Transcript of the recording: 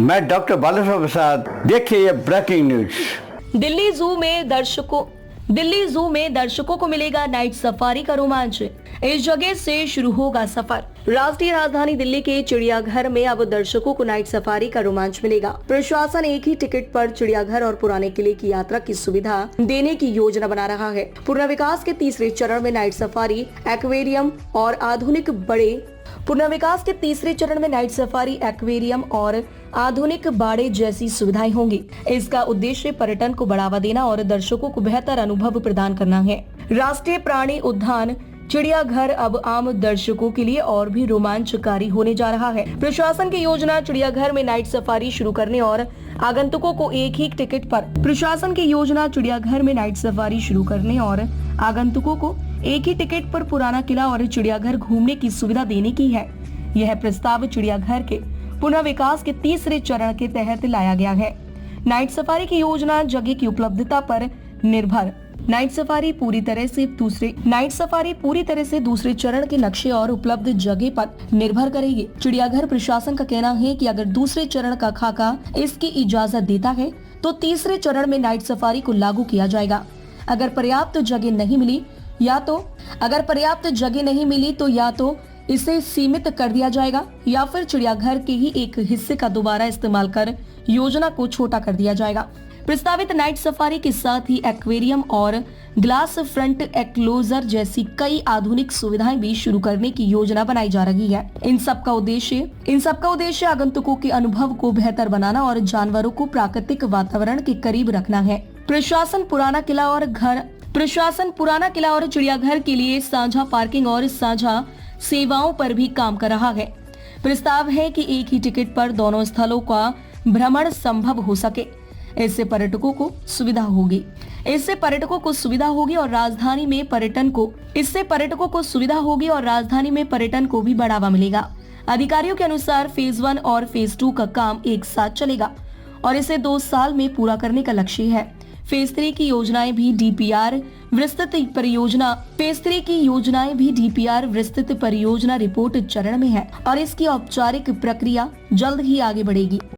मैं डॉक्टर बालेश्वर प्रसाद। देखिए ये ब्रेकिंग न्यूज। दिल्ली जू में दर्शकों को मिलेगा नाइट सफारी का रोमांच। इस जगह से शुरू होगा सफर। राष्ट्रीय राजधानी दिल्ली के चिड़ियाघर में अब दर्शकों को नाइट सफारी का रोमांच मिलेगा। प्रशासन एक ही टिकट पर चिड़ियाघर और पुराने किले की यात्रा की सुविधा देने की योजना बना रहा है। पुनर्विकास के तीसरे चरण में नाइट सफारी, एक्वेरियम और आधुनिक बाड़े जैसी सुविधाएं होंगी। इसका उद्देश्य पर्यटन को बढ़ावा देना और दर्शकों को बेहतर अनुभव प्रदान करना है। राष्ट्रीय प्राणी उद्यान चिड़ियाघर अब आम दर्शकों के लिए और भी रोमांचकारी होने जा रहा है। प्रशासन की योजना चिड़ियाघर में नाइट सफारी शुरू करने और आगंतुकों को एक ही टिकट पर पुराना किला और चिड़ियाघर घूमने की सुविधा देने की है। यह प्रस्ताव चिड़ियाघर के पुनर्विकास के तीसरे चरण के तहत लाया गया है। नाइट सफारी की योजना जगह की उपलब्धता पर निर्भर। नाइट सफारी पूरी तरह से दूसरे चरण के नक्शे और उपलब्ध जगह पर निर्भर करेगी। चिड़ियाघर प्रशासन का कहना है कि अगर दूसरे चरण का खाका इसकी इजाजत देता है तो तीसरे चरण में नाइट सफारी को लागू किया जाएगा। अगर पर्याप्त जगह नहीं मिली तो या तो इसे सीमित कर दिया जाएगा या फिर चिड़ियाघर के ही एक हिस्से का दोबारा इस्तेमाल कर योजना को छोटा कर दिया जाएगा। प्रस्तावित नाइट सफारी के साथ ही एक्वेरियम और ग्लास फ्रंट एक्लोजर जैसी कई आधुनिक सुविधाएं भी शुरू करने की योजना बनाई जा रही है। इन सब का उद्देश्य आगंतुकों के अनुभव को बेहतर बनाना और जानवरों को प्राकृतिक वातावरण के करीब रखना है। प्रशासन पुराना किला और चिड़ियाघर के लिए साझा पार्किंग और साझा सेवाओं पर भी काम कर रहा है। प्रस्ताव है कि एक ही टिकट पर दोनों स्थलों का भ्रमण संभव हो सके। इससे पर्यटकों को सुविधा होगी और राजधानी में पर्यटन को भी बढ़ावा मिलेगा। अधिकारियों के अनुसार फेज 1 और फेज 2 का काम एक साथ चलेगा और इसे 2 साल में पूरा करने का लक्ष्य है। फेज 3 की योजनाएं भी डीपीआर विस्तृत परियोजना रिपोर्ट चरण में है और इसकी औपचारिक प्रक्रिया जल्द ही आगे बढ़ेगी।